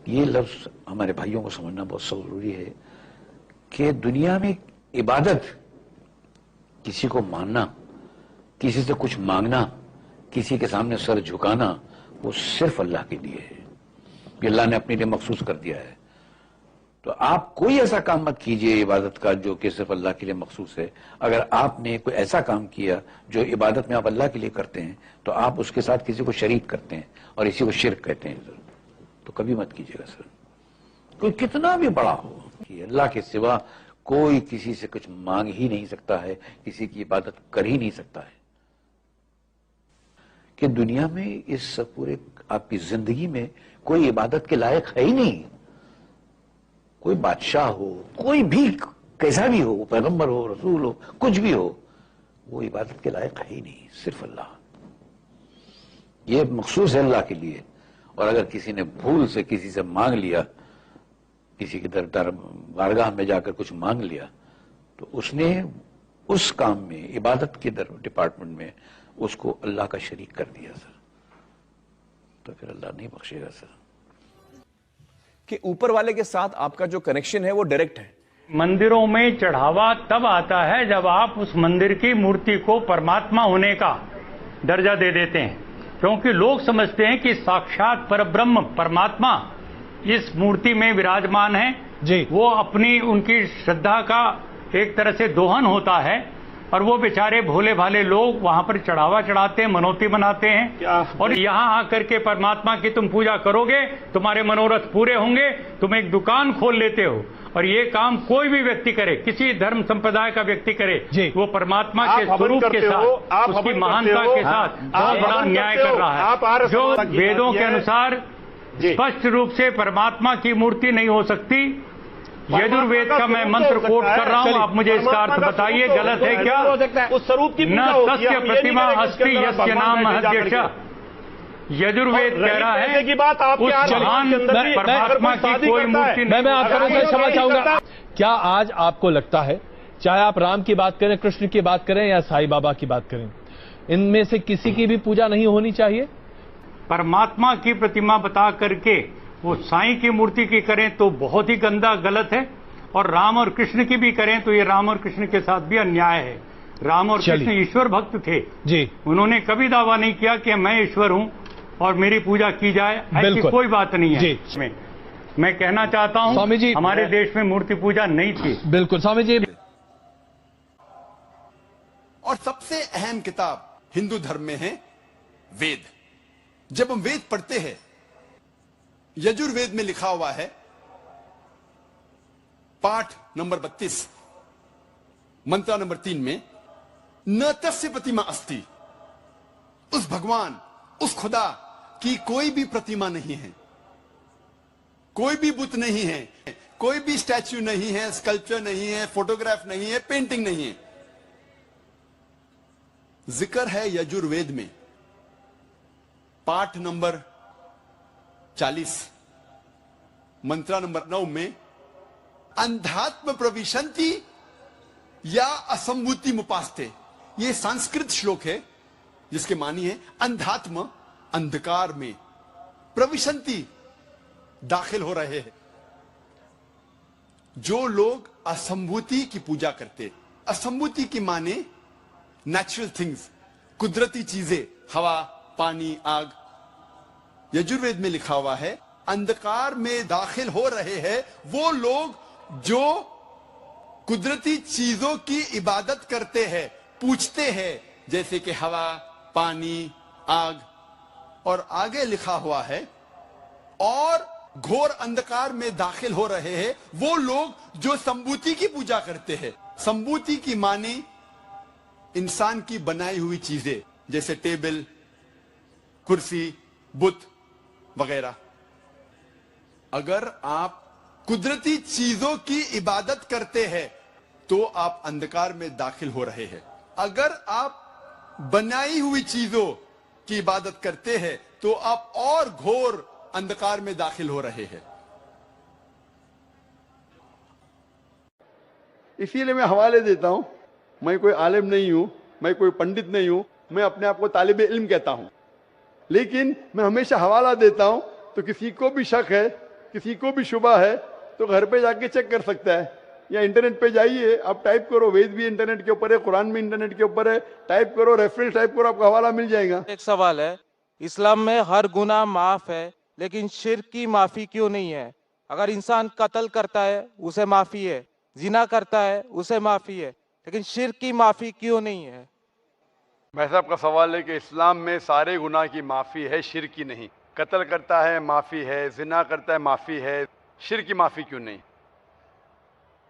ये लफ्ज हमारे भाइयों को समझना बहुत जरूरी है कि दुनिया में इबादत, किसी को मानना, किसी से कुछ मांगना, किसी के सामने सर झुकाना, वो सिर्फ अल्लाह के लिए है। ये अल्लाह ने अपने लिए मखसूस कर दिया है। तो आप कोई ऐसा काम मत कीजिए इबादत का जो कि सिर्फ अल्लाह के लिए मखसूस है। अगर आपने कोई ऐसा काम किया जो इबादत में आप अल्लाह के लिए करते हैं तो आप उसके साथ किसी को शरीक करते हैं और इसी को शिर्क कहते हैं सर। तो कभी मत कीजिएगा सर, कोई कितना भी बड़ा हो कि अल्लाह के सिवा कोई किसी से कुछ मांग ही नहीं सकता है, किसी की इबादत कर ही नहीं सकता है। कि दुनिया में इस पूरे आपकी जिंदगी में कोई इबादत के लायक है ही नहीं। कोई बादशाह हो, कोई भी कैसा भी हो, पैगंबर हो, रसूल हो, कुछ भी हो, वो इबादत के लायक है ही नहीं, सिर्फ अल्लाह। ये मखसूस है अल्लाह के लिए। और अगर किसी ने भूल से किसी से मांग लिया, किसी के दरबार बारगाह में जाकर कुछ मांग लिया, तो उसने उस काम में, इबादत के डिपार्टमेंट में उसको अल्लाह का शरीक कर दिया सर। तो फिर अल्लाह नहीं बख्शेगा सर। कि ऊपर वाले के साथ आपका जो कनेक्शन है वो डायरेक्ट है। मंदिरों में चढ़ावा तब आता है जब आप उस मंदिर की मूर्ति को परमात्मा होने का दर्जा दे देते हैं, क्योंकि लोग समझते हैं कि साक्षात परब्रह्म परमात्मा इस मूर्ति में विराजमान है जी। वो अपनी उनकी श्रद्धा का एक तरह से दोहन होता है और वो बेचारे भोले भाले लोग वहां पर चढ़ावा चढ़ाते हैं, मनौती बनाते हैं और यहाँ आकर के परमात्मा की तुम पूजा करोगे, तुम्हारे मनोरथ पूरे होंगे, तुम एक दुकान खोल लेते हो। और ये काम कोई भी व्यक्ति करे, किसी धर्म संप्रदाय का व्यक्ति करे, वो परमात्मा के स्वरूप के साथ, उसकी महानता के साथ बहुत बड़ा अन्याय कर रहा है। जो वेदों के अनुसार स्पष्ट रूप से परमात्मा की मूर्ति नहीं हो सकती, यजुर्वेद का मैं मंत्र कोट कर रहा हूं, आप मुझे इसका अर्थ बताइए, गलत है क्या? उस स्वरूप की न तस्य प्रतिमा अस्ति यस्य नाम महद्यश। यजुर्वेद कह रहा है की बात उस महान परमात्मा की कोई मूर्ति नहीं। मैं आपको क्षमा चाहूंगा। क्या आज आपको लगता है, चाहे आप राम की बात करें, कृष्ण की बात करें या साईं बाबा की बात करें, इनमें से किसी की भी पूजा नहीं होनी चाहिए? परमात्मा की प्रतिमा बता करके वो साईं की मूर्ति की करें तो बहुत ही गंदा, गलत है। और राम और कृष्ण की भी करें तो ये राम और कृष्ण के साथ भी अन्याय है। राम और कृष्ण ईश्वर भक्त थे जी। उन्होंने कभी दावा नहीं किया कि मैं ईश्वर हूं और मेरी पूजा की जाए, ऐसी कोई बात नहीं है जी। मैं कहना चाहता हूं स्वामी जी, हमारे देश में मूर्ति पूजा नहीं थी। बिल्कुल स्वामी जी। और सबसे अहम किताब हिंदू धर्म में है वेद। जब हम वेद पढ़ते हैं, यजुर्वेद में लिखा हुआ है, पाठ नंबर 32 मंत्र नंबर 3 में, न तस्य प्रतिमा अस्ति, उस भगवान, उस खुदा की कोई भी प्रतिमा नहीं है, कोई भी बुत नहीं है, कोई भी स्टैच्यू नहीं है, स्कल्पचर नहीं है, फोटोग्राफ नहीं है, पेंटिंग नहीं है। जिक्र है यजुर्वेद में पाठ नंबर 40 मंत्र नंबर 9 में, अंधात्म प्रविशंति या असंभूति मुपास्ते। यह संस्कृत श्लोक है जिसके मानी है अंधात्म, अंधकार में, प्रविशंति, दाखिल हो रहे हैं। जो लोग असंभूति की पूजा करते, असंभूति की माने नेचुरल थिंग्स, कुदरती चीजें, हवा, पानी, आग। यजुर्वेद में लिखा हुआ है अंधकार में दाखिल हो रहे हैं वो लोग जो कुदरती चीजों की इबादत करते हैं, पूछते हैं, जैसे कि हवा, पानी, आग। और आगे लिखा हुआ है और घोर अंधकार में दाखिल हो रहे हैं वो लोग जो संभूति की पूजा करते हैं। संभूति की मानी इंसान की बनाई हुई चीजें, जैसे टेबल, कुर्सी, बुत वगैरह। अगर आप कुदरती चीजों की इबादत करते हैं तो आप अंधकार में दाखिल हो रहे हैं। अगर आप बनाई हुई चीजों की इबादत करते हैं तो आप और घोर अंधकार में दाखिल हो रहे हैं। इसीलिए मैं हवाले देता हूं। मैं कोई आलिम नहीं हूं, मैं कोई पंडित नहीं हूं, मैं अपने आप को तालिब इल्म कहता हूं, लेकिन मैं हमेशा हवाला देता हूं। तो किसी को भी शक है किसी को भी शुबा है तो घर पे जाके चेक कर सकता है, या इंटरनेट पे जाइए, आप टाइप करो, वेद भी इंटरनेट के ऊपर है, कुरान भी इंटरनेट के ऊपर है, टाइप करो, रेफरेंस टाइप करो, आपको हवाला मिल जाएगा। एक सवाल है, इस्लाम में हर गुनाह माफ है, लेकिन शिर्क की माफी क्यों नहीं है? अगर इंसान कत्ल करता है उसे माफी है, जिना करता है उसे माफी है, लेकिन शिर्क की माफी क्यों नहीं है? भाई साहब का सवाल है कि इस्लाम में सारे गुनाह की माफी है, शिर्क की नहीं। कत्ल करता है माफी है, जिना करता है माफी है, शिर्क की माफी क्यों नहीं?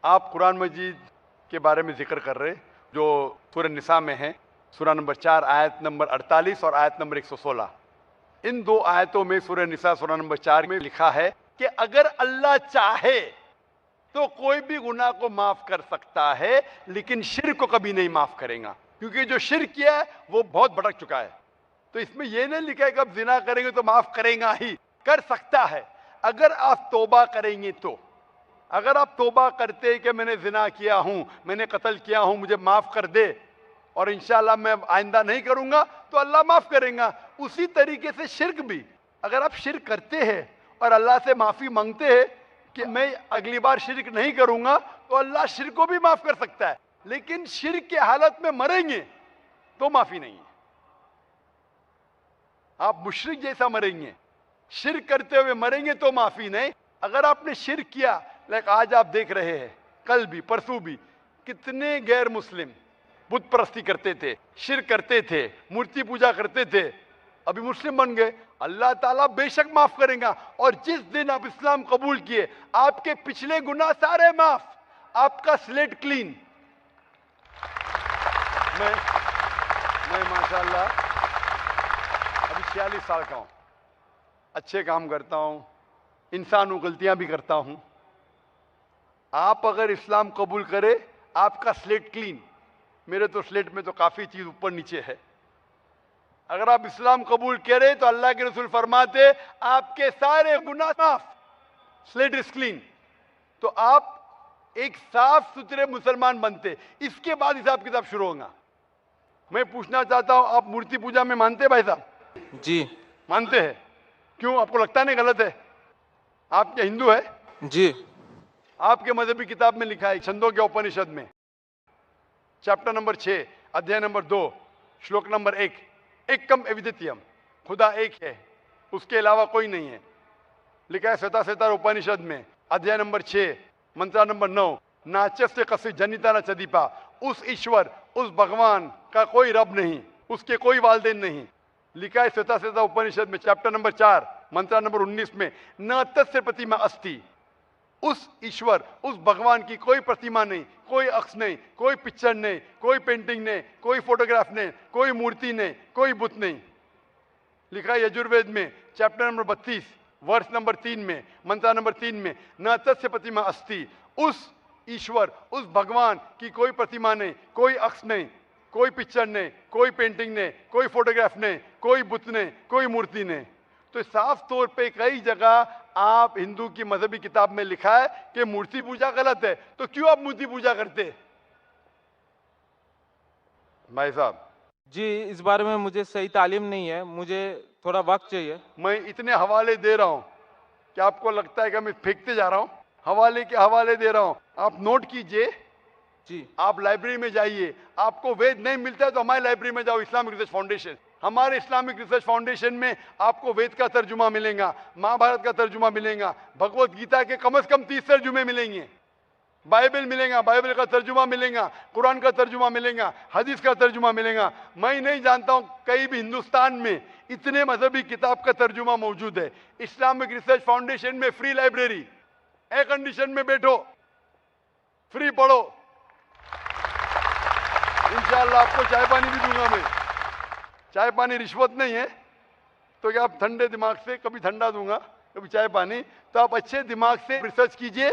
आप कुरान मजीद के बारे में जिक्र कर रहे जो सूरह निसा में है, सूरह नंबर 4 आयत नंबर 48 और आयत नंबर 116। इन दो आयतों में सूरह निसा सूरह नंबर 4 में लिखा है कि अगर अल्लाह चाहे तो कोई भी गुनाह को माफ कर सकता है, लेकिन शिर्क को कभी नहीं माफ करेगा, क्योंकि जो शिर्क किया है वो बहुत भटक चुका है। तो इसमें यह नहीं लिखा है कि अब जिना करेंगे तो माफ करेगा ही, कर सकता है अगर आप तौबा करेंगे तो। अगर आप तौबा करते कि मैंने जिना किया हूं, मैंने कत्ल किया हूं, मुझे माफ कर दे और इंशाल्लाह मैं आइंदा नहीं करूंगा, तो अल्लाह माफ करेगा। उसी तरीके से शिर्क भी, अगर आप शिर्क करते हैं और अल्लाह से माफी मांगते हैं कि मैं अगली बार शिर्क नहीं करूंगा, तो अल्लाह शिर्क को भी माफ कर सकता है। लेकिन शिर्क की हालत में मरेंगे तो माफी नहीं है। आप मुशरिक जैसा मरेंगे, शिर्क करते हुए मरेंगे तो माफी नहीं। अगर आपने शिर्क किया, लाइक आज आप देख रहे हैं, कल भी परसों भी कितने गैर मुस्लिम बुत परस्ती करते थे, शिर्क करते थे, मूर्ति पूजा करते थे, अभी मुस्लिम बन गए। अल्लाह ताला बेशक माफ करेगा। और जिस दिन आप इस्लाम कबूल किए, आपके पिछले गुनाह सारे माफ, आपका स्लेट क्लीन। मैं माशाल्लाह अभी 46 साल का हूं, अच्छे काम करता हूं, इंसान हूं, गलतियां भी करता हूं। आप अगर इस्लाम कबूल करे, आपका स्लेट क्लीन। मेरे तो स्लेट में तो काफी चीज ऊपर नीचे है। अगर आप इस्लाम कबूल करें तो अल्लाह के रसूल फरमाते आपके सारे गुनाह माफ, स्लेट इज क्लीन। तो आप एक साफ सुथरे मुसलमान बनते, इसके बाद हिसाब किताब शुरू होगा। मैं पूछना चाहता हूं, आप मूर्ति पूजा में मानते भाई साहब? जी मानते हैं। क्यों, आपको लगता नहीं गलत है? आप क्या हिंदू है? जी। आपके मजहबी किताब में लिखा है, छंदोग्य उपनिषद में चैप्टर नंबर 6 अध्याय नंबर 2 श्लोक नंबर 1, एकम अद्वितीयम, खुदा एक है, उसके अलावा कोई नहीं है। लिखा है श्वेता उपनिषद में अध्याय नंबर 6 मंत्र नंबर 9, नाचस्य कस्य जनिता न चदीपा, उस ईश्वर, उस भगवान का कोई रब नहीं, उसके कोई वालदेन नहीं। लिखा है श्वेता उपनिषद में चैप्टर नंबर 4 मंत्र नंबर 19 में, न तस्य प्रतिमा अस्ति, उस ईश्वर, उस भगवान की कोई प्रतिमा नहीं, कोई अक्ष नहीं, कोई पिक्चर नहीं, कोई पेंटिंग नहीं, कोई फोटोग्राफ नहीं, कोई मूर्ति नहीं, कोई बुत नहीं। लिखा है यजुर्वेद में चैप्टर नंबर 32 वर्ष नंबर 3 में मंत्र नंबर 3 में, न तस्य प्रतिमा अस्ति, उस ईश्वर, उस भगवान की कोई प्रतिमा नहीं, कोई अक्ष नहीं, कोई पिक्चर नहीं, कोई पेंटिंग नहीं, कोई फोटोग्राफ नहीं, कोई बुत नहीं, कोई मूर्ति नहीं। तो साफ तौर पे कई जगह आप हिंदू की मजहबी किताब में लिखा है कि मूर्ति पूजा गलत है, तो क्यों आप मूर्ति पूजा करते? भाई साहब जी, इस बारे में मुझे सही तालीम नहीं है, मुझे थोड़ा वक्त चाहिए। मैं इतने हवाले दे रहा हूं कि आपको लगता है कि मैं फेंकते जा रहा हूं, हवाले के हवाले दे रहा हूं, आप नोट कीजिए जी। आप लाइब्रेरी में जाइए, आपको वेद नहीं मिलता है तो हमारी लाइब्रेरी में जाओ, इस्लामिक रिसर्च फाउंडेशन। हमारे इस्लामिक रिसर्च फाउंडेशन में आपको वेद का तर्जुमा मिलेगा, महाभारत का तर्जुमा मिलेगा, भगवत गीता के कम से कम 30 तर्जुमे मिलेंगे, बाइबल मिलेगा, बाइबल का तर्जुमा मिलेगा, कुरान का तर्जुमा मिलेगा, हदीस का तर्जुमा मिलेगा। मैं नहीं जानता हूं कहीं भी हिंदुस्तान में इतने मजहबी किताब का तर्जुमा मौजूद है। इस्लामिक रिसर्च फाउंडेशन में फ्री लाइब्रेरी, एयर कंडीशन में बैठो, फ्री पढ़ो, इंशाअल्लाह आपको चाय पानी भी दूंगा मैं। चाय पानी रिश्वत नहीं है, तो क्या आप ठंडे दिमाग से, कभी ठंडा दूंगा कभी चाय पानी, तो आप अच्छे दिमाग से रिसर्च कीजिए।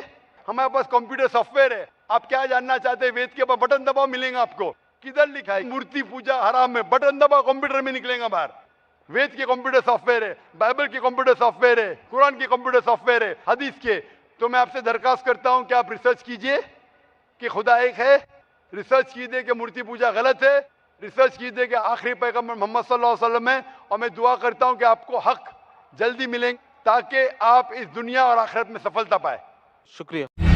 हमारे पास कंप्यूटर सॉफ्टवेयर है, आप क्या जानना चाहते हैं वेद के ऊपर बटन दबाओ, मिलेगा आपको। किधर लिखा है मूर्ति पूजा हराम है? बटन दबाओ, कंप्यूटर में निकलेगा बाहर। वेद के कंप्यूटर सॉफ्टवेयर है, बाइबल के कंप्यूटर सॉफ्टवेयर है, कुरान के कंप्यूटर सॉफ्टवेयर है, हदीस के। तो मैं आपसे दरखास्त करता हूं कि आप रिसर्च कीजिए कि खुदा एक है, रिसर्च कीजिए कि मूर्ति पूजा गलत है, रिसर्च कीजिए कि आखिरी पैगंबर मोहम्मद सल्लल्लाहु अलैहि वसल्लम है। और मैं दुआ करता हूं कि आपको हक जल्दी मिलेंगे। ताकि आप इस दुनिया और आखिरत में सफलता पाए। शुक्रिया।